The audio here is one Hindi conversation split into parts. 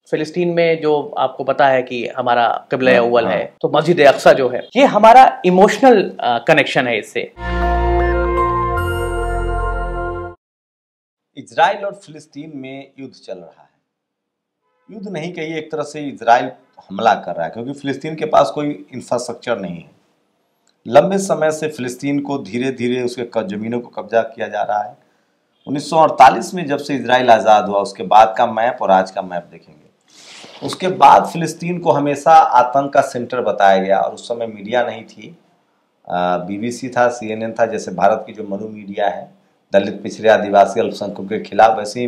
फिलिस्तीन में जो आपको पता है कि हमारा क़िबला अव्वल है, तो मस्जिद अक्सा जो है, ये हमारा इमोशनल कनेक्शन है इससे। इजराइल और फिलिस्तीन में युद्ध चल रहा है। युद्ध नहीं कहिए, एक तरह से इजराइल हमला कर रहा है, क्योंकि फिलिस्तीन के पास कोई इंफ्रास्ट्रक्चर नहीं है। लंबे समय से फिलिस्तीन को धीरे धीरे उसके ज़मीनों को कब्जा किया जा रहा है। 1948 में जब से इजराइल आज़ाद हुआ, उसके बाद का मैप और आज का मैप देखेंगे, उसके बाद फिलिस्तीन को हमेशा आतंक का सेंटर बताया गया। और उस समय मीडिया नहीं थी, BBC था, CNN था, जैसे भारत की जो मनु मीडिया है दलित, पिछड़े, आदिवासी, अल्पसंख्यकों के खिलाफ, वैसे ही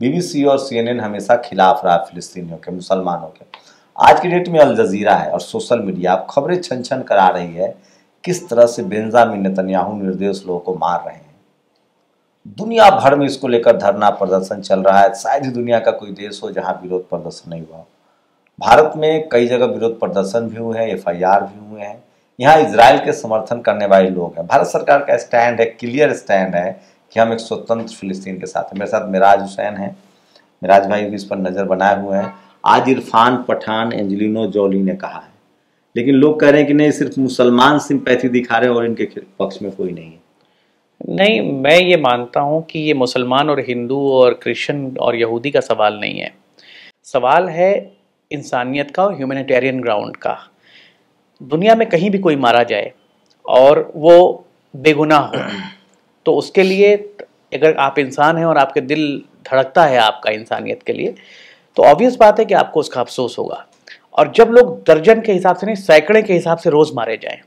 BBC और CNN हमेशा खिलाफ रहा फिलिस्तीनियों के, मुसलमानों के। आज की डेट में अल जजीरा है और सोशल मीडिया अब खबरें छन छन करा रही है किस तरह से बेंजामिन नेतन्याहू निर्दोष लोगों को मार रहे हैं। दुनिया भर में इसको लेकर धरना प्रदर्शन चल रहा है। शायद ही दुनिया का कोई देश हो जहां विरोध प्रदर्शन नहीं हुआ। भारत में कई जगह विरोध प्रदर्शन भी हुए हैं, FIR भी हुए हैं। यहाँ इजराइल के समर्थन करने वाले लोग हैं। भारत सरकार का स्टैंड है, क्लियर स्टैंड है कि हम एक स्वतंत्र फिलिस्तीन के साथ हैं। मेरे साथ मिराज हुसैन है, मिराज भाई भी इस पर नज़र बनाए हुए हैं। आज इरफान पठान, एंजेलिना जोली ने कहा है, लेकिन लोग कह रहे हैं कि नहीं, सिर्फ मुसलमान सिंपैथी दिखा रहे हैं और इनके पक्ष में कोई नहीं है। नहीं, मैं ये मानता हूँ कि ये मुसलमान और हिंदू और क्रिश्चियन और यहूदी का सवाल नहीं है। सवाल है इंसानियत का और ह्यूमैनिटेरियन ग्राउंड का। दुनिया में कहीं भी कोई मारा जाए और वो बेगुनाह हो, तो उसके लिए अगर आप इंसान हैं और आपके दिल धड़कता है आपका इंसानियत के लिए, तो ऑब्वियस बात है कि आपको उसका अफसोस होगा। और जब लोग दर्जन के हिसाब से नहीं, सैकड़े के हिसाब से रोज़ मारे जाएं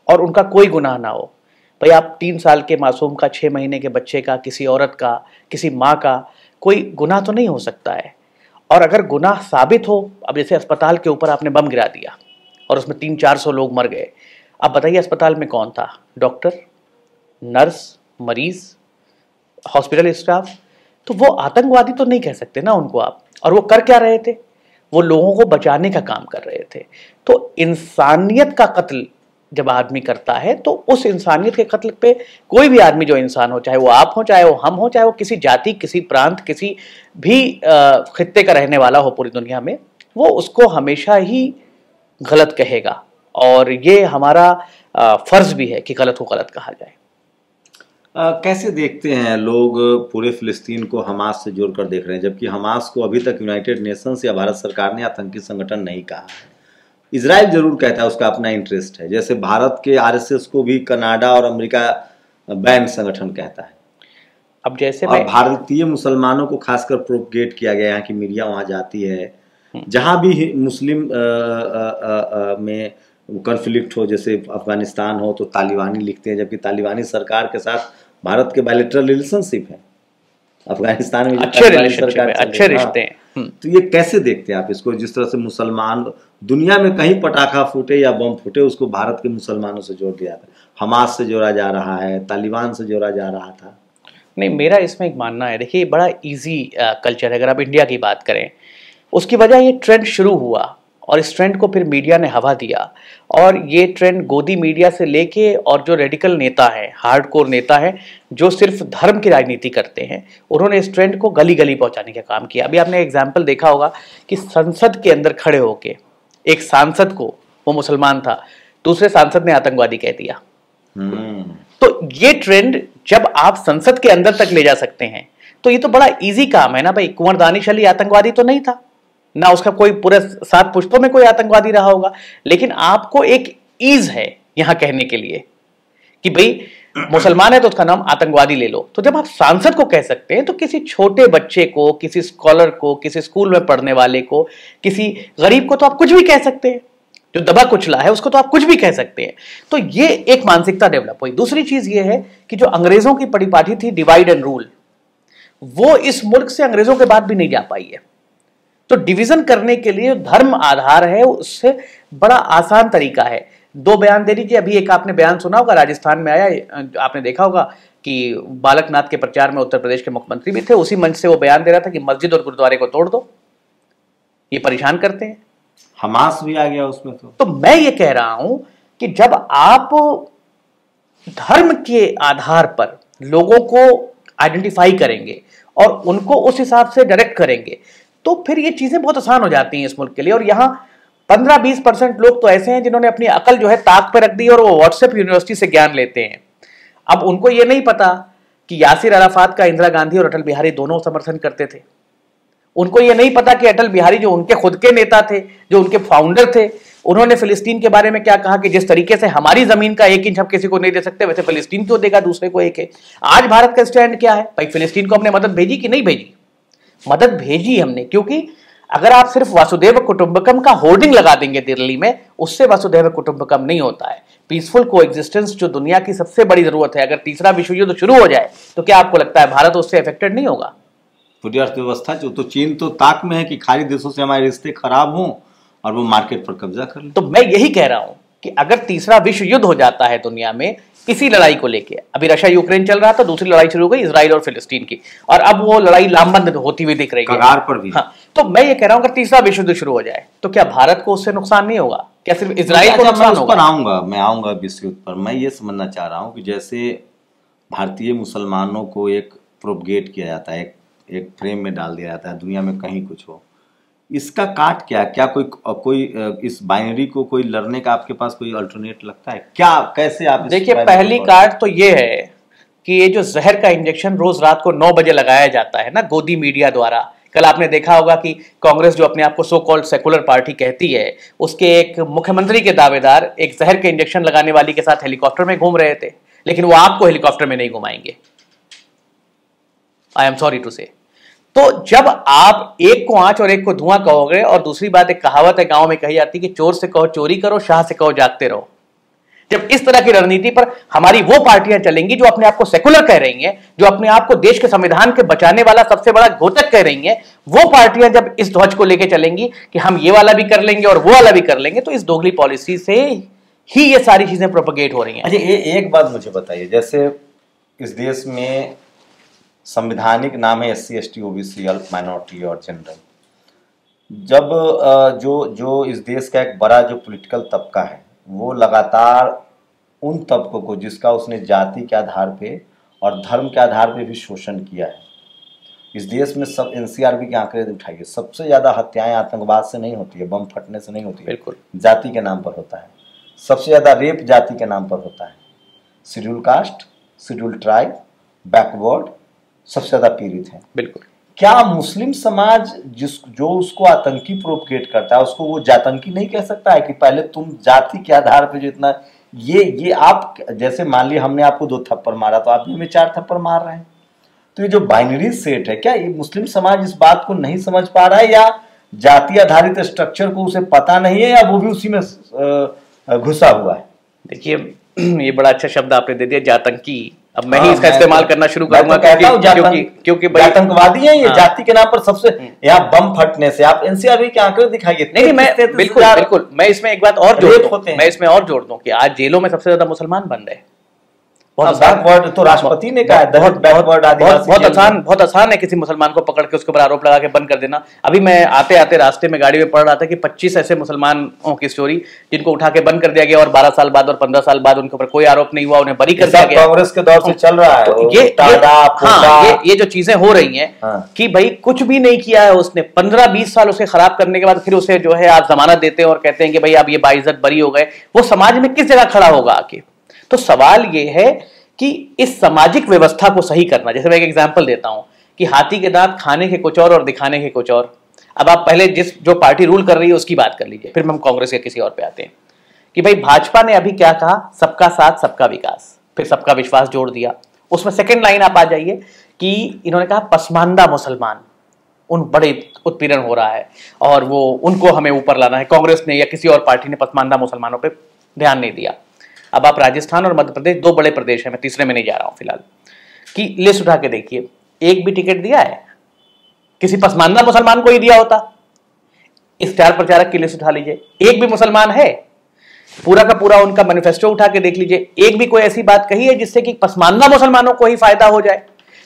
और उनका कोई गुनाह ना हो, भाई आप 3 साल के मासूम का, 6 महीने के बच्चे का, किसी औरत का, किसी माँ का कोई गुनाह तो नहीं हो सकता है। और अगर गुनाह साबित हो, अब जैसे अस्पताल के ऊपर आपने बम गिरा दिया और उसमें 300-400 लोग मर गए, अब बताइए अस्पताल में कौन था? डॉक्टर, नर्स, मरीज, हॉस्पिटल स्टाफ? तो वो आतंकवादी तो नहीं कह सकते ना उनको आप। और वो कर क्या रहे थे? वो लोगों को बचाने का काम कर रहे थे। तो इंसानियत का कत्ल जब आदमी करता है, तो उस इंसानियत के कत्ल पे कोई भी आदमी जो इंसान हो, चाहे वो आप हो, चाहे वो हम हो, चाहे वो किसी जाति, किसी प्रांत, किसी भी खित्ते का रहने वाला हो पूरी दुनिया में, वो उसको हमेशा ही गलत कहेगा। और ये हमारा फर्ज भी है कि गलत को गलत कहा जाए। कैसे देखते हैं लोग पूरे फिलिस्तीन को हमास से जोड़कर देख रहे हैं, जबकि हमास को अभी तक यूनाइटेड नेशंस या भारत सरकार ने आतंकी संगठन नहीं कहा है। इजराइल जरूर कहता है, उसका अपना इंटरेस्ट है। जैसे भारत के RSS को भी कनाडा और अमेरिका बैन संगठन कहता है। अब जैसे और भारतीय मुसलमानों को खासकर प्रोपगेट किया गया, यहाँ की मीडिया वहाँ जाती है, जहाँ भी मुस्लिम में कॉन्फ्लिक्ट हो, जैसे अफगानिस्तान हो, तो तालिबानी लिखते हैं, जबकि तालिबानी सरकार के साथ भारत के बायलैटरल रिलेशनशिप है। अफगानिस्तान में अच्छे रिश्ते हैं। तो ये कैसे देखते हैं आप इसको? जिस तरह से मुसलमान दुनिया में कहीं पटाखा फूटे या बम फूटे, उसको भारत के मुसलमानों से जोड़ दिया था, हमास से जोड़ा जा रहा है, तालिबान से जोड़ा जा रहा था। नहीं, मेरा इसमें एक मानना है, देखिए बड़ा इजी कल्चर है। अगर आप इंडिया की बात करें, उसकी वजह ये ट्रेंड शुरू हुआ और इस ट्रेंड को फिर मीडिया ने हवा दिया। और ये ट्रेंड गोदी मीडिया से लेके और जो रेडिकल नेता हैं, हार्डकोर नेता हैं, जो सिर्फ धर्म की राजनीति करते हैं, उन्होंने इस ट्रेंड को गली गली पहुंचाने का काम किया। अभी आपने एग्जाम्पल देखा होगा कि संसद के अंदर खड़े होके एक सांसद को, वो मुसलमान था, दूसरे सांसद ने आतंकवादी कह दिया। तो ये ट्रेंड जब आप संसद के अंदर तक ले जा सकते हैं, तो ये तो बड़ा इजी काम है ना भाई। कुंवर दानिश अली आतंकवादी तो नहीं था ना, उसका कोई पूरे 7 पुश्तों में कोई आतंकवादी रहा होगा, लेकिन आपको एक ईज है यहां कहने के लिए कि भाई मुसलमान है तो उसका नाम आतंकवादी ले लो। तो जब आप सांसद को कह सकते हैं, तो किसी छोटे बच्चे को, किसी स्कॉलर को, किसी स्कूल में पढ़ने वाले को, किसी गरीब को तो आप कुछ भी कह सकते हैं। जो दबा कुचला है उसको तो आप कुछ भी कह सकते हैं। तो ये एक मानसिकता डेवलप हुई। दूसरी चीज ये है कि जो अंग्रेजों की परिपाटी थी डिवाइड एंड रूल, वो इस मुल्क से अंग्रेजों के बाद भी नहीं जा पाई है। तो डिवीजन करने के लिए धर्म आधार है, उससे बड़ा आसान तरीका है। 2 बयान दे दीजिए। अभी एक आपने बयान सुना होगा, राजस्थान में आया, आपने देखा होगा कि बालकनाथ के प्रचार में उत्तर प्रदेश के मुख्यमंत्री भी थे, उसी मंच से वो बयान दे रहा था कि मस्जिद और गुरुद्वारे को तोड़ दो, ये परेशान करते हैं। हमास भी आ गया उसमें। तो मैं ये कह रहा हूं कि जब आप धर्म के आधार पर लोगों को आइडेंटिफाई करेंगे और उनको उस हिसाब से डायरेक्ट करेंगे, तो फिर ये चीजें बहुत आसान हो जाती हैं इस मुल्क के लिए। और यहाँ 15-20% लोग तो ऐसे हैं जिन्होंने अपनी अकल जो है ताक पर रख दी और वो व्हाट्सएप यूनिवर्सिटी से ज्ञान लेते हैं। अब उनको ये नहीं पता कि यासिर अराफात का इंदिरा गांधी और अटल बिहारी दोनों समर्थन करते थे। उनको ये नहीं पता कि अटल बिहारी जो उनके खुद के नेता थे, जो उनके फाउंडर थे, उन्होंने फिलिस्तीन के बारे में क्या कहा कि जिस तरीके से हमारी जमीन का 1 इंच हम किसी को नहीं दे सकते, वैसे फिलिस्तीन क्यों देगा दूसरे को 1 इंच। आज भारत का स्टैंड क्या है भाई, फिलिस्तीन को हमने मदद भेजी कि नहीं भेजी? मदद भेजी हमने, क्योंकि अगर आप सिर्फ वसुधैव कुटुंबकम का होर्डिंग लगा देंगे दिल्ली में, उससे वसुधैव कुटुंबकम नहीं होता है। पीसफुल कोएग्जिस्टेंस जो दुनिया की सबसे बड़ी जरूरत है, अगर तीसरा विश्व युद्ध शुरू हो जाए तो क्या आपको लगता है भारत उससे अफेक्टेड नहीं होगा? पूरी अर्थव्यवस्था जो तो चीन तो ताक में है कि खाड़ी देशों से हमारे रिश्ते खराब हों और वो मार्केट पर कब्जा कर ले। तो मैं यही कह रहा हूं कि अगर तीसरा विश्व युद्ध हो जाता है दुनिया में इसी लड़ाई को लेके, अभी रशिया यूक्रेन चल रहा था, दूसरी लड़ाई शुरू हो गई इजराइल और फिलिस्तीन की, और अब वो लड़ाई लामबंद होती हुई दिख रही है कगार पर भी। हाँ, तो मैं ये कह रहा हूं अगर तीसरा विश्व युद्ध शुरू हो जाए तो क्या भारत को उससे नुकसान नहीं होगा? क्या सिर्फ इजराइल को नुकसान होगा? मैं आऊंगा विश्व युद्ध पर। मैं ये समझना चाह रहा हूँ कि जैसे भारतीय मुसलमानों को एक प्रोपगेट किया जाता है, एक फ्रेम में डाल दिया जाता है, दुनिया में कहीं कुछ हो, इसका काट क्या कोई इस बाइनरी को कोई लड़ने का आपके पास कोई अल्टरनेट लगता है क्या? कैसे आप देखिए, पहली काट तो ये है कि ये जो जहर का इंजेक्शन रोज रात को 9 बजे लगाया जाता है ना गोदी मीडिया द्वारा। कल आपने देखा होगा कि कांग्रेस जो अपने आप को सो कॉल्ड सेकुलर पार्टी कहती है, उसके एक मुख्यमंत्री के दावेदार एक जहर के इंजेक्शन लगाने वाली के साथ हेलीकॉप्टर में घूम रहे थे, लेकिन वो आपको हेलीकॉप्टर में नहीं घुमाएंगे। आई एम सॉरी टू से। तो जब आप एक को आंच और एक को धुआं कहोगे, और दूसरी बात एक कहावत है गांव में कही जाती है कि चोर से कहो चोरी करो, शाह से कहो जागते रहो। जब इस तरह की रणनीति पर हमारी वो पार्टियां चलेंगी जो अपने आप को सेकुलर कह रही हैं, जो अपने आप को देश के संविधान के बचाने वाला सबसे बड़ा घोतक कह रही हैं, वो पार्टियां जब इस ध्वज को लेकर चलेंगी कि हम ये वाला भी कर लेंगे और वो वाला भी कर लेंगे, तो इस दोगली पॉलिसी से ही ये सारी चीजें प्रोपगेट हो रही हैं। अच्छा, एक बात मुझे बताइए, जैसे इस देश में संवैधानिक नाम है SC ST OBC अल्प माइनॉरिटी और जनरल। जब जो इस देश का एक बड़ा जो पॉलिटिकल तबका है वो लगातार उन तबकों को जिसका उसने जाति के आधार पे और धर्म के आधार पे भी शोषण किया है। इस देश में सब NCRB के आंकड़े उठाइए, सबसे ज्यादा हत्याएं आतंकवाद से नहीं होती है, बम फटने से नहीं होती है, बिल्कुल जाति के नाम पर होता है। सबसे ज्यादा रेप जाति के नाम पर होता है। Schedule caste, schedule tribe, backward सबसे ज्यादा पीड़ित है। बिल्कुल। क्या मुस्लिम समाज जो उसको आतंकी प्रोपगेट करता है उसको वो जातंकी नहीं कह सकता है कि पहले तुम जाति के आधार पे जितना ये आप जैसे मान लिया हमने आपको 2 थप्पड़ मारा तो आप हमें 4 थप्पड़ मार रहे हैं। तो ये जो बाइनरी सेट है, क्या ये मुस्लिम समाज इस बात को नहीं समझ पा रहा है, या जाति आधारित स्ट्रक्चर को उसे पता नहीं है, या वो भी उसी में घुसा हुआ है? देखिए, ये बड़ा अच्छा शब्द आपने दे दिया, जातंकी। अब मैं ही इसका इस्तेमाल करना शुरू करूंगा क्योंकि आतंकवादी है ये। जाति के नाम पर सबसे यहाँ बम फटने से आप NCRB के आंकड़े दिखाइए। नहीं, मैं बिल्कुल मैं इसमें एक बात और जोड़ दूं कि आज जेलों में सबसे ज्यादा मुसलमान बंद है। बैकवर्ड तो राष्ट्रपति ने कहा बहुत आसान है किसी मुसलमान को पकड़ के उसके ऊपर आरोप लगा के बंद कर देना। अभी मैं आते आते रास्ते में गाड़ी में पढ़ रहा था कि 25 ऐसे मुसलमानों की स्टोरी जिनको उठा के बंद कर दिया गया और 12 साल बाद और 15 साल बाद उनके ऊपर कोई आरोप नहीं हुआ, उन्हें बरी कर दिया गया। कांग्रेस के दौर से चल रहा है ये जो चीजें हो रही हैं कि भाई कुछ भी नहीं किया है उसने, 15-20 साल उसे खराब करने के बाद फिर उसे जो है आप जमानत देते हैं और कहते हैं कि भाई अब ये बाइज्जत बरी हो गए, वो समाज में किस जगह खड़ा होगा आके? तो सवाल ये है कि इस सामाजिक व्यवस्था को सही करना। जैसे मैं एक एग्जांपल देता हूं कि हाथी के दांत खाने के कुछ और दिखाने के कुछ और। अब आप पहले जो पार्टी रूल कर रही है उसकी बात कर लीजिए, फिर हम कांग्रेस के किसी और पे आते हैं कि भाई भाजपा ने अभी क्या कहा, सबका साथ सबका विकास, फिर सबका विश्वास जोड़ दिया। उसमें सेकेंड लाइन आप आ जाइए कि इन्होंने कहा पसमानदा मुसलमान, उन बड़े उत्पीड़न हो रहा है और वो उनको हमें ऊपर लाना है। कांग्रेस ने या किसी और पार्टी ने पसमानदा मुसलमानों पर ध्यान नहीं दिया। अब आप राजस्थान और मध्य प्रदेश 2 बड़े प्रदेश हैं, मैं तीसरे में नहीं जा रहा हूं फिलहाल, कि लिस्ट उठा के देखिए, एक भी टिकट दिया है किसी पसमानदा मुसलमान को ही दिया होता? स्टार प्रचारक की लिस्ट उठा लीजिए, एक भी मुसलमान है? पूरा का पूरा उनका मैनिफेस्टो उठा के देख लीजिए, एक भी कोई ऐसी बात कही है जिससे कि पसमानदा मुसलमानों को ही फायदा हो जाए?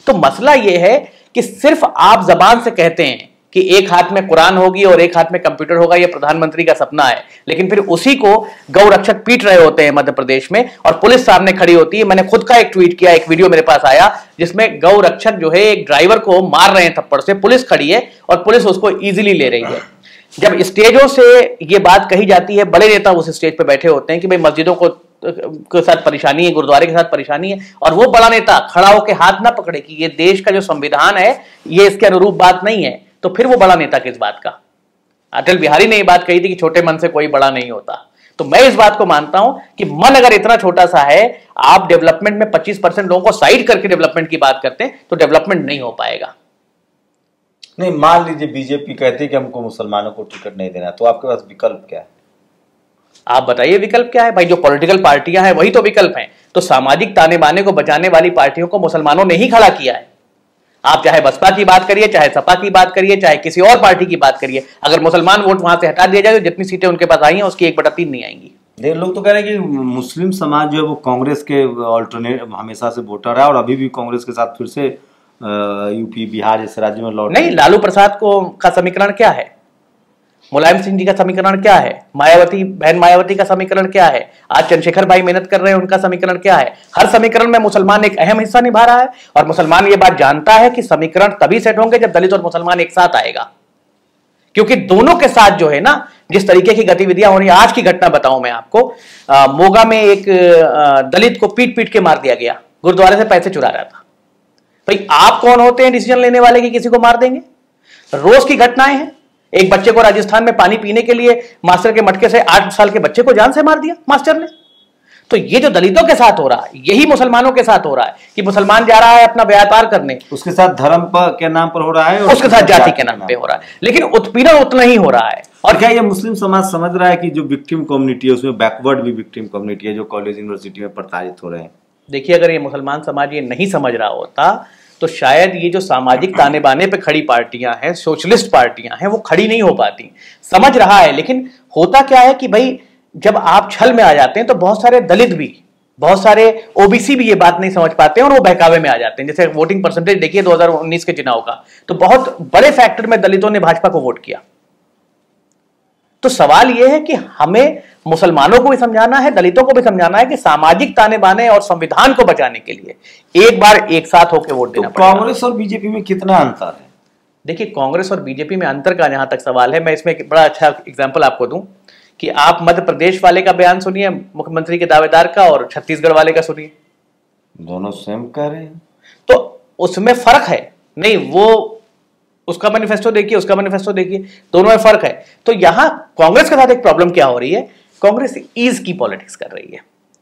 तो मसला यह है कि सिर्फ आप जबान से कहते हैं कि एक हाथ में कुरान होगी और एक हाथ में कंप्यूटर होगा, यह प्रधानमंत्री का सपना है, लेकिन फिर उसी को गौरक्षक पीट रहे होते हैं मध्य प्रदेश में और पुलिस सामने खड़ी होती है। मैंने खुद का एक ट्वीट किया, एक वीडियो मेरे पास आया जिसमें गौरक्षक जो है एक ड्राइवर को मार रहे हैं थप्पड़ से, पुलिस खड़ी है और पुलिस उसको इजीली ले रही है। जब स्टेजों से ये बात कही जाती है, बड़े नेता उस स्टेज पे बैठे होते हैं कि भाई मस्जिदों के साथ परेशानी है, गुरुद्वारे के साथ परेशानी है, और वो बड़ा नेता खड़ा होकर हाथ ना पकड़े कि ये देश का जो संविधान है ये इसके अनुरूप बात नहीं है, तो फिर वो बड़ा नेता किस बात का? अटल बिहारी ने ये बात कही थी कि छोटे मन से कोई बड़ा नहीं होता। तो मैं इस बात को मानता हूं कि मन अगर इतना छोटा सा है, आप डेवलपमेंट में 25% लोगों को साइड करके डेवलपमेंट की बात करते हैं तो डेवलपमेंट नहीं हो पाएगा। नहीं, मान लीजिए बीजेपी कहती है कि हमको मुसलमानों को टिकट नहीं देना, तो आपके पास विकल्प क्या है? आप बताइए विकल्प क्या है भाई? जो पॉलिटिकल पार्टियां हैं वही तो विकल्प हैं। तो सामाजिक ताने बाने को बचाने वाली पार्टियों को मुसलमानों ने ही खड़ा किया है। आप चाहे बसपा की बात करिए, चाहे सपा की बात करिए, चाहे किसी और पार्टी की बात करिए, अगर मुसलमान वोट वहां से हटा दिया जाए तो जितनी सीटें उनके पास आई हैं उसकी 1/3 नहीं आएंगी। देखिए, लोग तो कह रहे हैं कि मुस्लिम समाज जो है वो कांग्रेस के ऑल्टरनेट हमेशा से वोटर है और अभी भी कांग्रेस के साथ फिर से यूपी बिहार जैसे राज्यों में लौट नहीं, लालू प्रसाद को का समीकरण क्या है? मुलायम सिंह जी का समीकरण क्या है? मायावती, बहन मायावती का समीकरण क्या है? आज चंद्रशेखर भाई मेहनत कर रहे हैं, उनका समीकरण क्या है? हर समीकरण में मुसलमान एक अहम हिस्सा निभा रहा है और मुसलमान ये बात जानता है कि समीकरण तभी सेट होंगे जब दलित और मुसलमान एक साथ आएगा। क्योंकि दोनों के साथ जो है ना, जिस तरीके की गतिविधियां हो रही है, आज की घटना बताऊं मैं आपको, मोगा में एक दलित को पीट पीट के मार दिया गया, गुरुद्वारे से पैसे चुरा रहा था। भाई आप कौन होते हैं डिसीजन लेने वाले कि किसी को मार देंगे? रोज की घटनाएं हैं। एक बच्चे को राजस्थान में पानी पीने के लिए मास्टर के मटके से 8 साल के बच्चे को जान से मार दिया मास्टर ने। तो ये जो दलितों के साथ हो रहा है, यही मुसलमानों के साथ हो रहा है कि मुसलमान जा रहा है अपना व्यापार करने, उसके साथ धर्म के नाम पर हो रहा है और उसके साथ जाति के नाम पे हो रहा है, लेकिन उत्पीड़न उतना ही हो रहा है। और क्या ये मुस्लिम समाज समझ रहा है कि जो विक्टिम कम्युनिटी है उसमें बैकवर्ड भी विक्टिम कम्युनिटी है जो कॉलेज यूनिवर्सिटी में प्रताड़ित हो रहे हैं? देखिए, अगर ये मुसलमान समाज ये नहीं समझ रहा होता तो शायद ये जो सामाजिक ताने बाने पे खड़ी पार्टियां हैं, सोशलिस्ट पार्टियां हैं, वो खड़ी नहीं हो पाती। समझ रहा है, लेकिन होता क्या है कि भाई जब आप छल में आ जाते हैं तो बहुत सारे दलित भी, बहुत सारे ओबीसी भी ये बात नहीं समझ पाते हैं और वो बहकावे में आ जाते हैं। जैसे वोटिंग परसेंटेज देखिए 2019 के चुनाव का, तो बहुत बड़े फैक्टर में दलितों ने भाजपा को वोट किया। तो सवाल यह है कि हमें मुसलमानों को भी समझाना है, दलितों को भी समझाना है कि सामाजिक ताने बाने और संविधान को बचाने के लिए एक बार एक साथ होकर वोट देना पड़ेगा। कांग्रेस और बीजेपी में कितना अंतर है? देखिए, कांग्रेस और बीजेपी में अंतर का जहां तक सवाल है, मैं इसमें एक बड़ा अच्छा एग्जांपल आपको दूं कि आप मध्य प्रदेश वाले का बयान सुनिए, मुख्यमंत्री के दावेदार का, और छत्तीसगढ़ वाले का सुनिए, दोनों सेम कह रहे हैं। तो उसमें फर्क है। नहीं, वो उसका मैनिफेस्टो देखिए, उसका मैनिफेस्टो देखिए, दोनों में फर्क है। तो यहां कांग्रेस के साथ एक प्रॉब्लम क्या हो रही है, कांग्रेस ईज की पॉलिटिक्स कर रही है।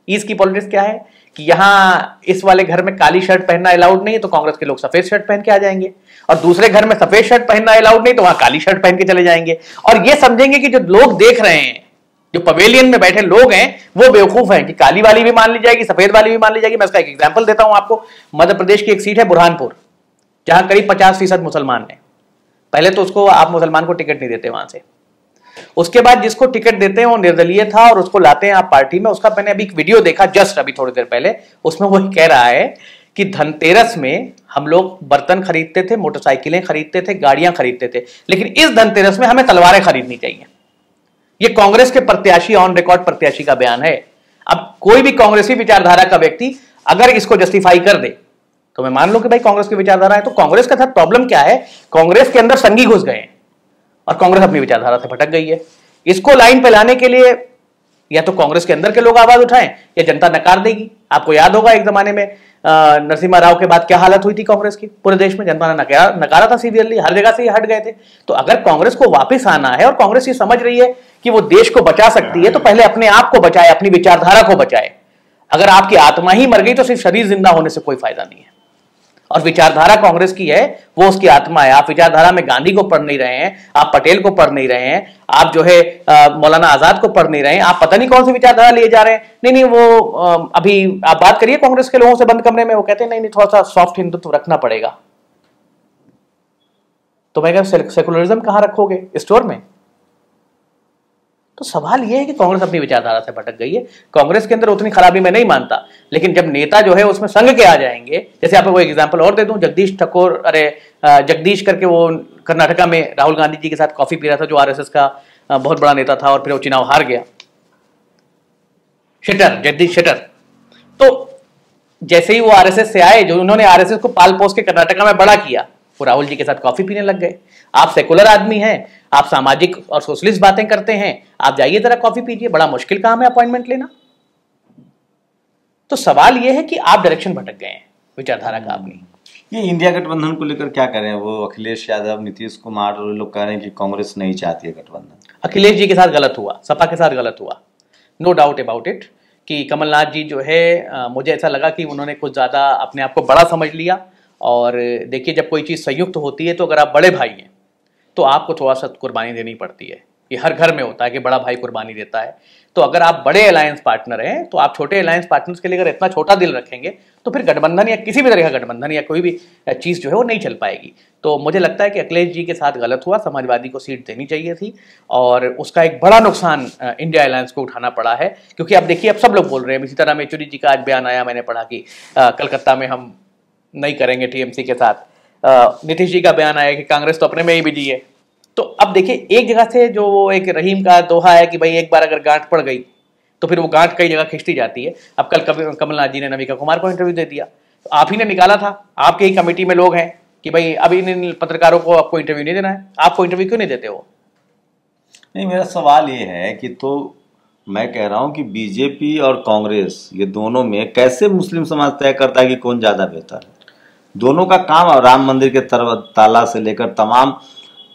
ईज की पॉलिटिक्स क्या है कि यहां इस वाले घर में काली शर्ट पहनना अलाउड नहीं है तो कांग्रेस के लोग सफेद शर्ट पहन के आ जाएंगे, और दूसरे घर में सफेद शर्ट पहनना अलाउड नहीं तो वहां काली शर्ट पहन के चले जाएंगे, और ये समझेंगे कि जो लोग देख रहे हैं, जो पवेलियन में बैठे लोग हैं, वो बेवकूफ हैं कि काली वाली भी मान ली जाएगी, सफेद वाली भी मान ली जाएगी। मैं इसका एक एग्जाम्पल देता हूं आपको। मध्य प्रदेश की एक सीट है बुरहानपुर, जहां करीब 50% मुसलमान है। पहले तो उसको आप मुसलमान को टिकट नहीं देते वहां से, उसके बाद जिसको टिकट देते हैं वो निर्दलीय था और उसको लाते हैं आप पार्टी में। उसका मैंने अभी एक वीडियो देखा जस्ट अभी थोड़ी देर पहले, उसमें वो कह रहा है कि धनतेरस में हम लोग बर्तन खरीदते थे, मोटरसाइकिलें खरीदते थे, गाड़ियां खरीदते थे, लेकिन इस धनतेरस में हमें तलवारें खरीदनी चाहिए। ये कांग्रेस के प्रत्याशी, ऑन रिकॉर्ड प्रत्याशी का बयान है। अब कोई भी कांग्रेसी विचारधारा का व्यक्ति अगर इसको जस्टिफाई कर दे तो मैं मान लूं कि भाई कांग्रेस की विचारधारा है। तो कांग्रेस के साथ प्रॉब्लम क्या है, कांग्रेस के अंदर संघी घुस गए हैं और कांग्रेस अपनी विचारधारा से भटक गई है। इसको लाइन पे लाने के लिए या तो कांग्रेस के अंदर के लोग आवाज उठाएं या जनता नकार देगी। आपको याद होगा एक जमाने में नरसिम्हा राव के बाद क्या हालत हुई थी कांग्रेस की, पूरे देश में जनता ने नकारा था सीवियरली, हर जगह से ये हट गए थे। तो अगर कांग्रेस को वापस आना है और कांग्रेस ये समझ रही है कि वो देश को बचा सकती है, तो पहले अपने आप को बचाए, अपनी विचारधारा को बचाए। अगर आपकी आत्मा ही मर गई तो सिर्फ शरीर जिंदा होने से कोई फायदा नहीं है। और विचारधारा कांग्रेस की है, वो उसकी आत्मा है। आप विचारधारा में गांधी को पढ़ नहीं रहे हैं, आप पटेल को पढ़ नहीं रहे हैं, आप जो है मौलाना आजाद को पढ़ नहीं रहे हैं, आप पता नहीं कौन सी विचारधारा लिए जा रहे हैं। नहीं, वो अभी आप बात करिए कांग्रेस के लोगों से बंद कमरे में, वो कहते हैं नहीं थोड़ा सा सॉफ्ट हिंदुत्व रखना पड़ेगा। तो मैं कह सेकुलरिज्म कहां रखोगे, स्टोर में? तो सवाल ये है कि कांग्रेस अपनी विचारधारा से भटक गई है। कांग्रेस के अंदर उतनी खराबी मैं नहीं मानता, लेकिन जब नेता जो है उसमें संघ के आ जाएंगे, जैसे आपको एक एग्जांपल और दे दूं, जगदीश ठाकुर, जगदीश करके वो कर्नाटका में राहुल गांधी जी के साथ कॉफी पी रहा था, जो आरएसएस का बहुत बड़ा नेता था और फिर वो चुनाव हार गया, शेटर, जगदीश शेटर। तो जैसे ही वो आरएसएस से आए, जो उन्होंने आरएसएस को पाल पोस के कर्नाटका में बड़ा किया, वो राहुल जी के साथ कॉफी पीने लग गए। आप सेकुलर आदमी हैं, आप सामाजिक और सोशलिस्ट बातें करते हैं, आप जाइए जरा कॉफी पीजिए, बड़ा मुश्किल काम है अपॉइंटमेंट लेना। तो सवाल यह है कि आप डायरेक्शन भटक गए हैं विचारधारा का अपनी। ये इंडिया गठबंधन को लेकर क्या करें? वो अखिलेश यादव, नीतीश कुमार और लोग कह रहे हैं कि कांग्रेस नहीं चाहती है गठबंधन। अखिलेश जी के साथ गलत हुआ, सपा के साथ गलत हुआ, नो डाउट अबाउट इट। कि कमलनाथ जी जो है, मुझे ऐसा लगा कि उन्होंने कुछ ज़्यादा अपने आप को बड़ा समझ लिया। और देखिए, जब कोई चीज़ संयुक्त होती है तो अगर आप बड़े भाई हैं तो आपको थोड़ा सा कुर्बानी देनी पड़ती है। ये हर घर में होता है कि बड़ा भाई कुर्बानी देता है। तो अगर आप बड़े अलायंस पार्टनर हैं तो आप छोटे अलायंस पार्टनर्स के लिए अगर इतना छोटा दिल रखेंगे तो फिर गठबंधन या किसी भी तरह का गठबंधन या कोई भी चीज़ जो है वो नहीं चल पाएगी। तो मुझे लगता है कि अखिलेश जी के साथ गलत हुआ, समाजवादी को सीट देनी चाहिए थी और उसका एक बड़ा नुकसान इंडिया अलायंस को उठाना पड़ा है। क्योंकि अब देखिए, अब सब लोग बोल रहे हैं, इसी तरह येचुरी जी का आज बयान आया, मैंने पढ़ा कि कलकत्ता में हम नहीं करेंगे टीएमसी के साथ। नीतीश जी का बयान आया कि कांग्रेस तो अपने में ही बिजी है। तो अब देखिए, एक जगह से जो एक रहीम का दोहा है कि भाई एक बार अगर गांठ पड़ गई तो फिर वो गांठ कई जगह खिंचती जाती है। अब कल कमलनाथ जी ने नमिका कुमार को इंटरव्यू दे दिया, तो आप ही ने निकाला था, आपके ही कमेटी में लोग हैं कि भाई अब इन पत्रकारों को आपको इंटरव्यू नहीं देना है, आपको इंटरव्यू क्यों नहीं देते हो? नहीं, मेरा सवाल ये है कि तो मैं कह रहा हूं कि बीजेपी और कांग्रेस ये दोनों में कैसे मुस्लिम समाज तय करता है कि कौन ज्यादा बेहतर है? दोनों का काम, राम मंदिर के ताला से लेकर तमाम,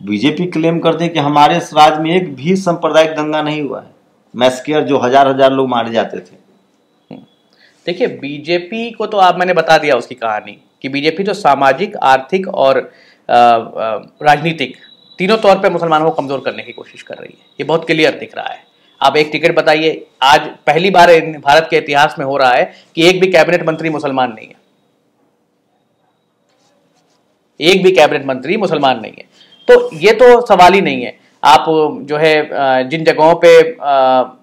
बीजेपी क्लेम करते हैं कि हमारे इस राज्य में एक भी सांप्रदायिक दंगा नहीं हुआ है, मैस्केयर जो हजार हजार लोग मारे जाते थे। देखिए, बीजेपी को तो मैंने बता दिया उसकी कहानी कि बीजेपी तो सामाजिक, आर्थिक और राजनीतिक तीनों तौर पे मुसलमानों को कमजोर करने की कोशिश कर रही है। ये बहुत क्लियर दिख रहा है। आप एक टिकट बताइए, आज पहली बार भारत के इतिहास में हो रहा है कि एक भी कैबिनेट मंत्री मुसलमान नहीं है, एक भी कैबिनेट मंत्री मुसलमान नहीं है। तो ये तो सवाल ही नहीं है। आप जो है जिन जगहों पे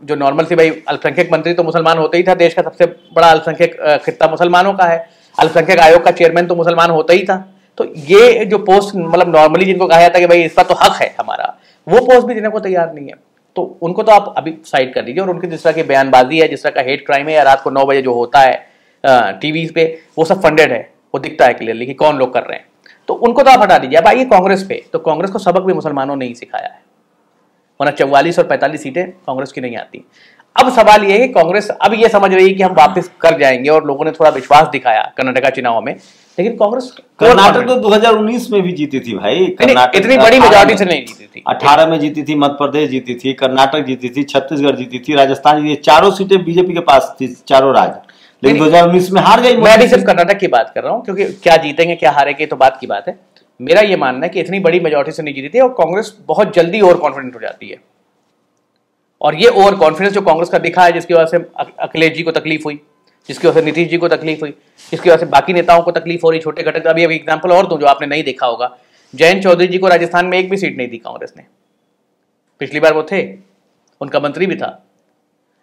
जो नॉर्मल सी, भाई अल्पसंख्यक मंत्री तो मुसलमान होता ही था, देश का सबसे बड़ा अल्पसंख्यक खित्ता मुसलमानों का है, अल्पसंख्यक आयोग का चेयरमैन तो मुसलमान होता ही था। तो ये जो पोस्ट मतलब नॉर्मली जिनको कहा जाता है कि भाई इस पर तो हक है हमारा, वो पोस्ट भी देने को तैयार नहीं है। तो उनको तो आप अभी साइड कर दीजिए। और उनकी जिस तरह की बयानबाजी है, जिस तरह का हेट क्राइम है, या रात को 9 बजे जो होता है टीवी पे, वो सब फंडेड है, वो दिखता है क्लियरली कि कौन लोग कर रहे हैं। तो उनको तो आप हटा दीजिए। अब आइए कांग्रेस पे, तो कांग्रेस को सबक भी मुसलमानों ने ही सिखाया है, वरना 44 और 45 सीटें कांग्रेस की नहीं आती। अब सवाल यह है कि कांग्रेस अब ये समझ रही है कि हम वापस कर जाएंगे, और लोगों ने थोड़ा विश्वास दिखाया कर्नाटका चुनाव में। लेकिन कांग्रेस, कर्नाटक तो 2019 में भी जीती थी भाई, कर्नाटक इतनी बड़ी मेजॉरिटी से नहीं जीती थी। 18 में जीती थी, मध्य प्रदेश जीती थी, कर्नाटक जीती थी, छत्तीसगढ़ जीती थी, राजस्थान जीती थी, चारों सीटें बीजेपी के पास थी, चारों राज्य। लेकिन 2019 में हार गई। मैं भी सिर्फ कर्नाटक की बात कर रहा हूँ, क्योंकि क्या जीतेंगे क्या हारेंगे तो बात की बात है। मेरा ये मानना है कि इतनी बड़ी मेजॉरिटी से नहीं जीती थी, और कांग्रेस बहुत जल्दी ओवर कॉन्फिडेंट हो जाती है। और ये ओवर कॉन्फिडेंस जो कांग्रेस का दिखा है, जिसकी वजह से अखिलेश जी को तकलीफ हुई, जिसकी वजह से नीतीश जी को तकलीफ हुई, जिसकी वजह से बाकी नेताओं को तकलीफ हो रही, छोटे घटक। अभी एग्जाम्पल और दूं जो आपने नहीं देखा होगा, जयंत चौधरी जी को राजस्थान में एक भी सीट नहीं दी कांग्रेस ने। पिछली बार वो थे, उनका मंत्री भी था।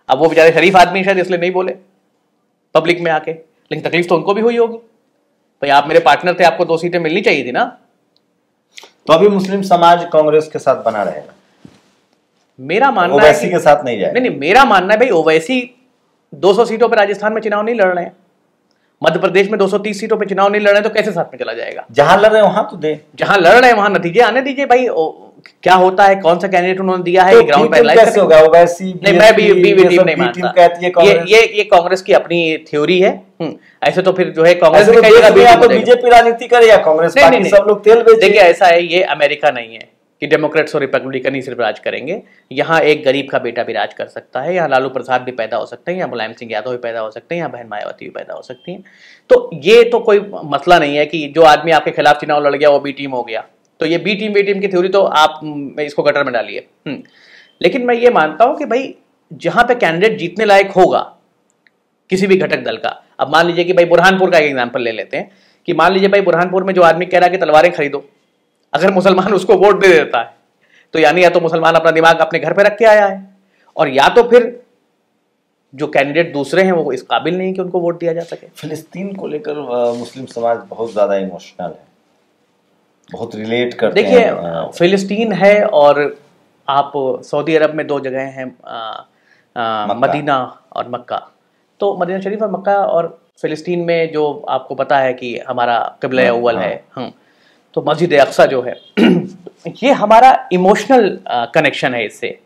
अब वो बेचारे शरीफ आदमी शायद इसलिए नहीं बोले पब्लिक में आके, लेकिन तकलीफ तो उनको भी हुई होगी। भाई आप मेरे पार्टनर थे, आपको 2 सीटें मिलनी चाहिए थी ना। तो अभी मुस्लिम समाज कांग्रेस के साथ बना रहेगा? मेरा मानना है ओवैसी के साथ नहीं जाएगा। नहीं, मेरा मानना है भाई, ओवैसी 200 सीटों पर राजस्थान में चुनाव नहीं लड़ रहे हैं, मध्य प्रदेश में 230 सीटों पर चुनाव नहीं लड़ रहे हैं, तो कैसे साथ में चला जाएगा? जहां लड़ रहे हैं वहां तो दे, जहां लड़ रहे हैं वहां नतीजे आने दीजिए भाई। क्या होता है, कौन सा कैंडिडेट उन्होंने दिया है, ग्राउंड पे कैसे होगा? ओवैसी नहीं, मैं भी टीम नहीं मानता। ये कांग्रेस की अपनी थ्योरी है। ऐसे तो फिर जो है कांग्रेस बीजेपी राजनीति करे या कांग्रेस, सब लोग तेल बेचे। देखिए, ऐसा है, ये अमेरिका नहीं है कि डेमोक्रेट्स और रिपब्लिकन ही सिर्फ राज करेंगे। यहाँ एक गरीब का बेटा भी राज कर सकता है, यहाँ लालू प्रसाद भी पैदा हो सकते हैं, यहाँ मुलायम सिंह यादव भी पैदा हो सकते हैं, यहाँ बहन मायावती भी पैदा हो सकती हैं। तो ये तो कोई मसला नहीं है कि जो आदमी आपके खिलाफ चुनाव लड़ गया वो बी टीम हो गया। तो ये बी टीम की थ्योरी तो आप इसको गटर में डालिए। लेकिन मैं ये मानता हूं कि भाई जहां पे कैंडिडेट जीतने लायक होगा किसी भी घटक दल का, अब मान लीजिए कि भाई बुरहानपुर का एक एग्जांपल ले लेते हैं कि मान लीजिए भाई बुरहानपुर में जो आदमी कह रहा है कि तलवारें खरीदो, अगर मुसलमान उसको वोट दे देता है तो यानी या तो मुसलमान अपना दिमाग अपने घर पे रख के आया है, और या तो फिर जो कैंडिडेट दूसरे हैं वो इस काबिल नहीं कि उनको वोट दिया जा सके। फिलिस्तीन को लेकर मुस्लिम समाज बहुत ज्यादा इमोशनल है, बहुत रिलेट करते हैं। देखिए फिलिस्तीन है और आप सऊदी अरब में 2 जगह हैं, मदीना और मक्का। तो मदीना शरीफ और मक्का और फिलिस्तीन में जो आपको पता है कि हमारा क़िबला अव्वल है, तो मस्जिद अक्सा जो है ये हमारा इमोशनल कनेक्शन है इससे।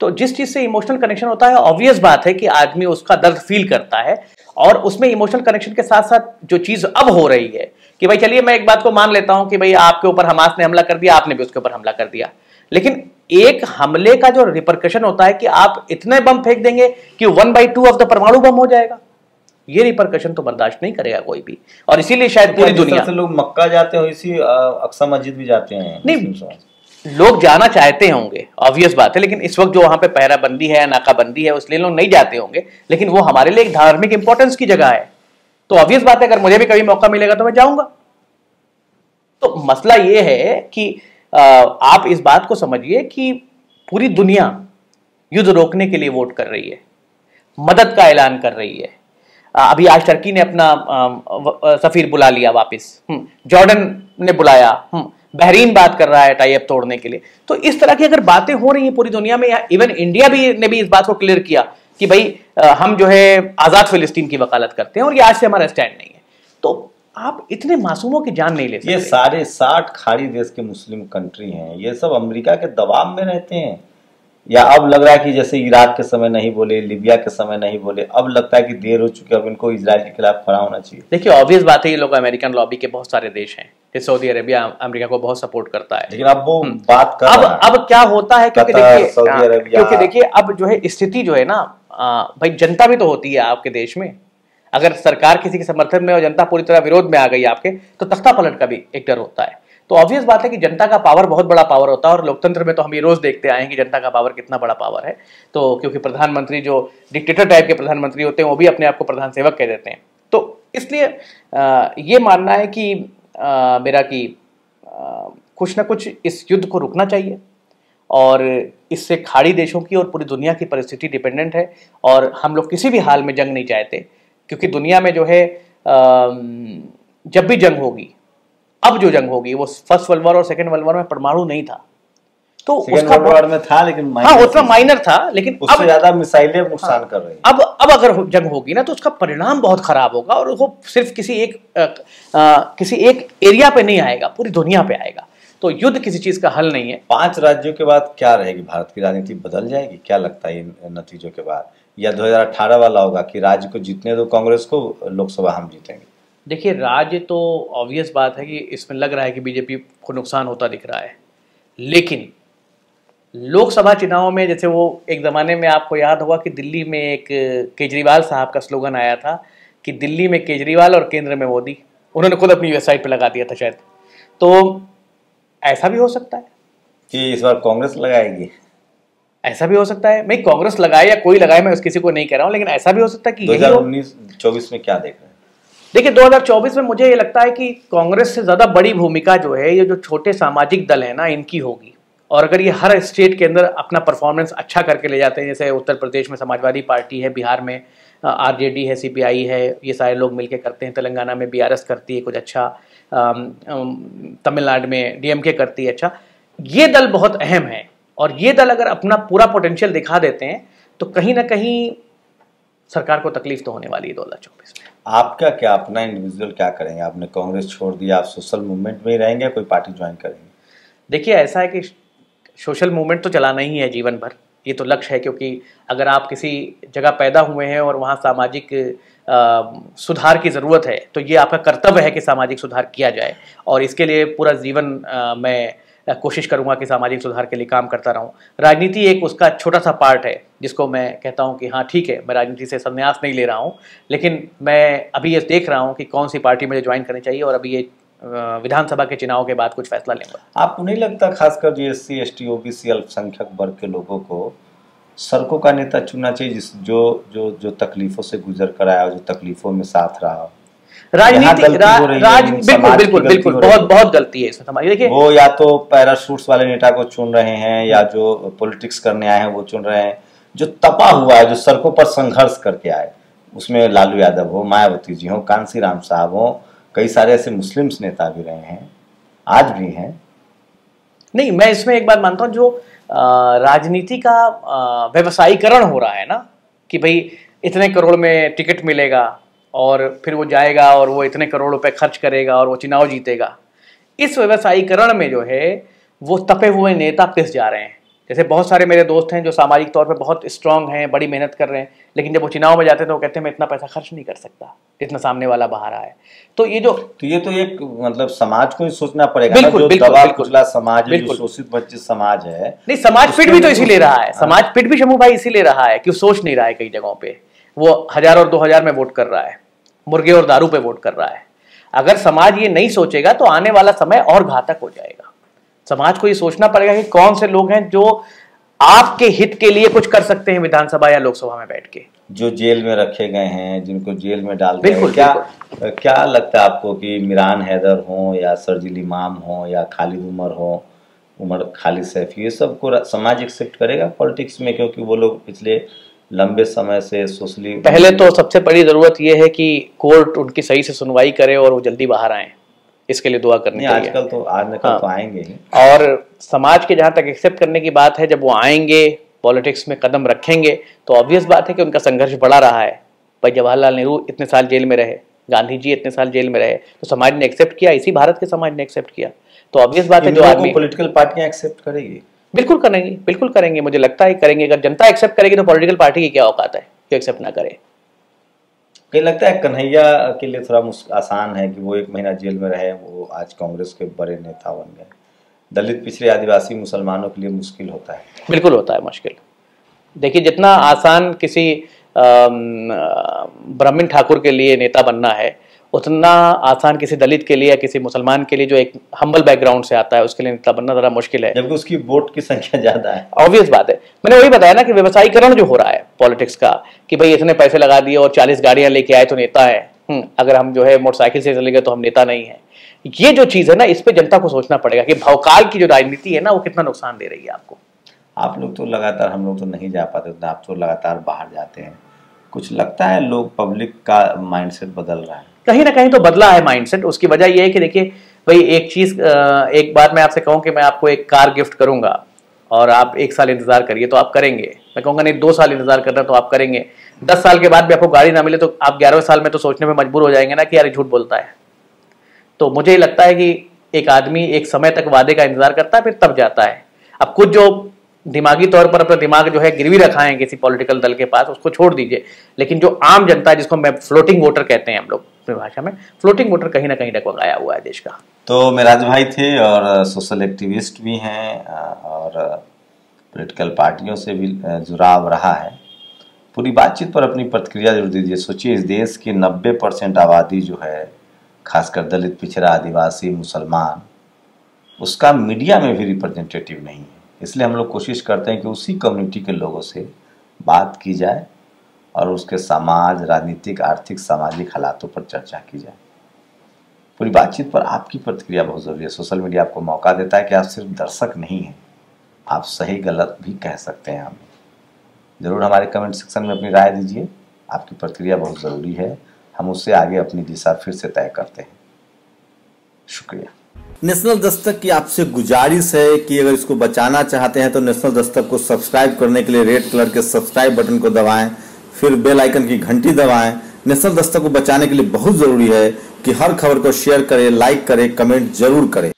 तो जिस चीज़ से इमोशनल कनेक्शन होता है ऑब्वियस बात है कि आदमी उसका दर्द फील करता है, और उसमें इमोशनल कनेक्शन के साथ साथ जो चीज़ अब हो रही है कि भाई चलिए मैं एक बात को मान लेता हूं कि भाई आपके ऊपर हमास ने हमला कर दिया, आपने भी उसके ऊपर हमला कर दिया, लेकिन एक हमले का जो रिपरकशन होता है कि आप इतने बम फेंक देंगे कि 1/2 ऑफ द परमाणु बम हो जाएगा, ये रिपरकशन तो बर्दाश्त नहीं करेगा कोई भी। और इसीलिए शायद पूरी दुनिया से लोग मक्का जाते हैं, इसी अक्सा मस्जिद भी जाते हैं। नहीं, लोग जाना चाहते होंगे, ऑब्वियस बात है, लेकिन इस वक्त जो वहां पे पहराबंदी है, नाकाबंदी है, इसलिए लोग नहीं जाते होंगे, लेकिन वो हमारे लिए एक धार्मिक इंपॉर्टेंस की जगह है। तो ऑब्वियस बात है अगर मुझे भी कभी मौका मिलेगा तो मैं जाऊंगा। तो मसला ये है कि आप इस बात को समझिए कि पूरी दुनिया युद्ध रोकने के लिए वोट कर रही है, मदद का ऐलान कर रही है। अभी आज टर्की ने अपना सफीर बुला लिया वापस, जॉर्डन ने बुलाया, बहरीन बात कर रहा है टाई अप तोड़ने के लिए। तो इस तरह की अगर बातें हो रही हैं पूरी दुनिया में, इवन इंडिया ने भी इस बात को क्लियर किया कि भाई हम जो है आजाद फिलिस्तीन की वकालत करते हैं और ये आज से हमारा स्टैंड नहीं है। तो आप इतने मासूमों की जान नहीं ले सकते। ये सारे 60 खाड़ी देश के मुस्लिम कंट्री हैं, ये सब अमेरिका के दबाव में रहते हैं, या अब लग रहा है कि जैसे इराक के समय नहीं बोले, लिबिया के समय नहीं बोले, अब लगता है कि देर हो चुकी है, अब इनको इजराइल के खिलाफ खड़ा होना चाहिए। देखिए ऑब्वियस बात है, ये लोग अमेरिकन लॉबी के बहुत सारे देश हैं, सऊदी अरेबिया अमेरिका को बहुत सपोर्ट करता है, लेकिन अब वो बात कर अब क्या होता है, क्योंकि देखिए अब जो है स्थिति जो है ना, भाई जनता भी तो होती है आपके देश में। अगर सरकार किसी के समर्थन में और जनता पूरी तरह विरोध में आ गई आपके, तो तख्ता पलट का भी एक डर होता है। तो ऑब्वियस बात है कि जनता का पावर बहुत बड़ा पावर होता है, और लोकतंत्र में तो हम ये रोज देखते आए हैं कि जनता का पावर कितना बड़ा पावर है। तो क्योंकि प्रधानमंत्री जो डिक्टेटर टाइप के प्रधानमंत्री होते हैं वो भी अपने आप को प्रधान सेवक कह देते हैं। तो इसलिए ये मानना है कि मेरा कि कुछ ना कुछ इस युद्ध को रुकना चाहिए, और इससे खाड़ी देशों की और पूरी दुनिया की परिस्थिति डिपेंडेंट है, और हम लोग किसी भी हाल में जंग नहीं चाहते, क्योंकि दुनिया में जो है जब भी जंग होगी, अब जो जंग होगी वो फर्स्ट वर्ल्ड वॉर और सेकंड वर्ल्ड वॉर में परमाणु नहीं था, तो उसका वर्ल्ड में था, लेकिन हाँ उतना माइनर था, लेकिन उससे ज्यादा मिसाइलें नुकसान कर रही हैं। अब अगर जंग होगी ना तो उसका परिणाम बहुत खराब होगा, और वो सिर्फ किसी एक एरिया पे नहीं आएगा, पूरी दुनिया पे आएगा। तो युद्ध किसी चीज का हल नहीं है। 5 राज्यों के बाद क्या रहेगी, भारत की राजनीति बदल जाएगी, क्या लगता है इन नतीजों के बाद, या 2018 वाला होगा कि राज्य को जीतने दो कांग्रेस को, लोकसभा हम जीतेंगे? देखिए राज्य तो ऑब्वियस बात है कि इसमें लग रहा है कि बीजेपी को नुकसान होता दिख रहा है, लेकिन लोकसभा चुनाव में जैसे वो एक ज़माने में आपको याद होगा कि दिल्ली में एक केजरीवाल साहब का स्लोगन आया था कि दिल्ली में केजरीवाल और केंद्र में मोदी, उन्होंने खुद अपनी वेबसाइट पे लगा दिया था शायद। तो ऐसा भी हो सकता है कि इस बार कांग्रेस लगाएगी, ऐसा भी हो सकता है। मैं कांग्रेस लगाए या कोई लगाए, मैं उस किसी को नहीं कह रहा हूँ, लेकिन ऐसा भी हो सकता है कि 2019-24 में क्या देख रहे हैं? देखिए 2024 में मुझे ये लगता है कि कांग्रेस से ज़्यादा बड़ी भूमिका जो है ये जो छोटे सामाजिक दल है ना इनकी होगी, और अगर ये हर स्टेट के अंदर अपना परफॉर्मेंस अच्छा करके ले जाते हैं, जैसे उत्तर प्रदेश में समाजवादी पार्टी है, बिहार में आरजेडी है, सीपीआई है, ये सारे लोग मिलके करते हैं, तेलंगाना में बीआरएस करती है कुछ अच्छा, तमिलनाडु में डीएमके करती है अच्छा, ये दल बहुत अहम है, और ये दल अगर अपना पूरा पोटेंशियल दिखा देते हैं तो कहीं ना कहीं सरकार को तकलीफ तो होने वाली है 2024 में। आपका क्या अपना इंडिविजुअल क्या करेंगे? आपने कांग्रेस छोड़ दिया, आप सोशल मूवमेंट में ही रहेंगे, कोई पार्टी ज्वाइन करेंगे? देखिए ऐसा है कि सोशल मूवमेंट तो चलाना ही है जीवन भर, ये तो लक्ष्य है, क्योंकि अगर आप किसी जगह पैदा हुए हैं और वहाँ सामाजिक सुधार की ज़रूरत है तो ये आपका कर्तव्य है कि सामाजिक सुधार किया जाए, और इसके लिए पूरा जीवन मैं कोशिश करूंगा कि सामाजिक सुधार के लिए काम करता रहूं। राजनीति एक उसका छोटा सा पार्ट है जिसको मैं कहता हूं कि हाँ ठीक है, मैं राजनीति से संन्यास नहीं ले रहा हूं, लेकिन मैं अभी ये देख रहा हूं कि कौन सी पार्टी मुझे ज्वाइन करनी चाहिए, और अभी ये विधानसभा के चुनाव के बाद कुछ फैसला लेंगे। आपको नहीं लगता खासकर जो SC ST OBC अल्पसंख्यक वर्ग के लोगों को सड़कों का नेता चुनना चाहिए, जिस जो तकलीफों से गुजर कर आया, जो तकलीफों में साथ रहा? राजनीति बिल्कुल बहुत गलती है इसमें हमारी। देखिए वो या तो पैराशूट्स वाले नेता को चुन रहे हैं, या जो पॉलिटिक्स करने आए हैं वो चुन रहे हैं, जो तपा हुआ है, जो सड़कों पर संघर्ष करके आए, उसमें लालू यादव हो, मायावती जी हो, कांसी राम साहब हो, कई सारे ऐसे मुस्लिम्स नेता भी रहे हैं, आज भी हैं। नहीं, मैं इसमें एक बात मानता हूँ, जो राजनीति का व्यवसायीकरण हो रहा है ना, कि भाई इतने करोड़ में टिकट मिलेगा और फिर वो जाएगा और वो इतने करोड़ रुपए खर्च करेगा और वो चुनाव जीतेगा, इस व्यवसायीकरण में जो है वो तपे हुए नेता पिस जा रहे हैं। जैसे बहुत सारे मेरे दोस्त हैं जो सामाजिक तौर पे बहुत स्ट्रांग हैं, बड़ी मेहनत कर रहे हैं, लेकिन जब वो चुनाव में जाते हैं तो वो कहते हैं मैं इतना पैसा खर्च नहीं कर सकता जितना सामने वाला बाहर आया। तो ये तो एक मतलब समाज को ही सोचना पड़ेगा। बिल्कुल, जो बिल्कुल, दबा बिल्कुल, कुचला समाज है, जो बिल्कुल। शोषित वंचित समाज है, नहीं, समाज पिट भी तो इसी ले रहा है, समाज पिट भी शंभू भाई इसी ले रहा है कि वो सोच नहीं रहा है। कई जगहों पे वो 1000 और 2000 में वोट कर रहा है, मुर्गे और दारू पे वोट कर रहा है। अगर समाज ये नहीं सोचेगा तो आने वाला समय और घातक हो जाएगा। समाज को ये सोचना पड़ेगा कि कौन से लोग हैं जो आपके हित के लिए कुछ कर सकते हैं विधानसभा या लोकसभा में बैठ के। जो जेल में रखे गए हैं, जिनको जेल में डाल बिल्कुल, क्या लगता है आपको कि मिरान हैदर हो या सरजिल इमाम हो या खालिद उमर हो, उमर खालिद सैफी, ये सबको समाज एक्सेप्ट करेगा पॉलिटिक्स में? क्योंकि वो लोग पिछले लंबे समय से सोशली, पहले तो सबसे बड़ी जरूरत यह है कि कोर्ट उनकी सही से सुनवाई करे और वो जल्दी बाहर आए, इसके लिए दुआ करनी चाहिए। आजकल तो आज तो आएंगे ही। और समाज के जहां तक एक्सेप्ट करने की बात है, जब वो आएंगे पॉलिटिक्स में कदम रखेंगे तो ऑब्वियस बात है कि उनका संघर्ष बढ़ा रहा है। भाई जवाहरलाल नेहरू इतने साल जेल में रहे, गांधी जी इतने साल जेल में रहे, तो समाज ने एक्सेप्ट किया, इसी भारत के समाज ने एक्सेप्ट किया। तो ऑब्वियस बात है जो आदमी, पॉलिटिकल पार्टियां एक्सेप्ट करेगी, बिल्कुल करेंगी, बिल्कुल करेंगे, मुझे लगता है करेंगे। अगर जनता एक्सेप्ट करेगी तो पॉलिटिकल पार्टी की क्या औकात है कि एक्सेप्ट ना करे। कहीं लगता है कन्हैया के लिए थोड़ा आसान है कि वो 1 महीना जेल में रहे, वो आज कांग्रेस के बड़े नेता बन गए। दलित, पिछड़े, आदिवासी, मुसलमानों के लिए मुश्किल होता है। बिल्कुल होता है मुश्किल। देखिए, जितना आसान किसी ब्राह्मण ठाकुर के लिए नेता बनना है, उतना आसान किसी दलित के लिए या किसी मुसलमान के लिए जो एक हम्बल बैकग्राउंड से आता है उसके लिए नेता बनना जरा मुश्किल है, जबकि उसकी वोट की संख्या ज्यादा है। ऑब्वियस बात है। मैंने वही बताया ना कि व्यवसायीकरण जो हो रहा है पॉलिटिक्स का, कि भाई इतने पैसे लगा दिए और 40 गाड़ियां लेके आए तो नेता है, अगर हम जो है मोटरसाइकिल से चले गए तो हम नेता नहीं है। ये जो चीज है ना, इस पे जनता को सोचना पड़ेगा कि भवकाल की जो राजनीति है ना, वो कितना नुकसान दे रही है आपको। आप लोग तो लगातार, हम लोग तो नहीं जा पाते, आप तो लगातार बाहर जाते हैं, कुछ लगता है लोग, पब्लिक का माइंडसेट बदल रहा है? कहीं ना कहीं तो बदला है माइंडसेट। उसकी वजह यह है कि देखिए भाई, एक बार मैं आपसे कहूं कि मैं आपको एक कार गिफ्ट करूंगा और आप 1 साल इंतजार करिए तो आप करेंगे। मैं कहूंगा नहीं 2 साल इंतजार करना तो आप करेंगे। 10 साल के बाद भी आपको गाड़ी ना मिले तो आप 11वें साल में तो सोचने में मजबूर हो जाएंगे ना कि यार झूठ बोलता है। तो मुझे लगता है कि एक आदमी एक समय तक वादे का इंतजार करता है, फिर तब जाता है। अब कुछ जो दिमागी तौर पर अपना दिमाग जो है गिरवी रखा है किसी पॉलिटिकल दल के पास, उसको छोड़ दीजिए। लेकिन जो आम जनता है, जिसको मैं फ्लोटिंग वोटर कहते हैं हम लोग अपनी भाषा में, फ्लोटिंग वोटर कहीं ना कहीं डगमगाया हुआ है देश का। तो मेराज भाई थे और सोशल एक्टिविस्ट भी हैं और पॉलिटिकल पार्टियों से भी जुड़ाव रहा है। पूरी बातचीत पर अपनी प्रतिक्रिया जरूर दीजिए। सोचिए, इस देश की 90% आबादी जो है, खासकर दलित, पिछड़ा, आदिवासी, मुसलमान, उसका मीडिया में भी रिप्रेजेंटेटिव नहीं है। इसलिए हम लोग कोशिश करते हैं कि उसी कम्युनिटी के लोगों से बात की जाए और उसके समाज, राजनीतिक, आर्थिक, सामाजिक हालातों पर चर्चा की जाए। पूरी बातचीत पर आपकी प्रतिक्रिया बहुत ज़रूरी है। सोशल मीडिया आपको मौका देता है कि आप सिर्फ दर्शक नहीं हैं, आप सही गलत भी कह सकते हैं। हमें ज़रूर हमारे कमेंट सेक्शन में अपनी राय दीजिए। आपकी प्रतिक्रिया बहुत ज़रूरी है, हम उससे आगे अपनी दिशा फिर से तय करते हैं। शुक्रिया। नेशनल दस्तक की आपसे गुजारिश है कि अगर इसको बचाना चाहते हैं तो नेशनल दस्तक को सब्सक्राइब करने के लिए रेड कलर के सब्सक्राइब बटन को दबाएं, फिर बेल आइकन की घंटी दबाएं। नेशनल दस्तक को बचाने के लिए बहुत जरूरी है कि हर खबर को शेयर करें, लाइक करें, कमेंट जरूर करें।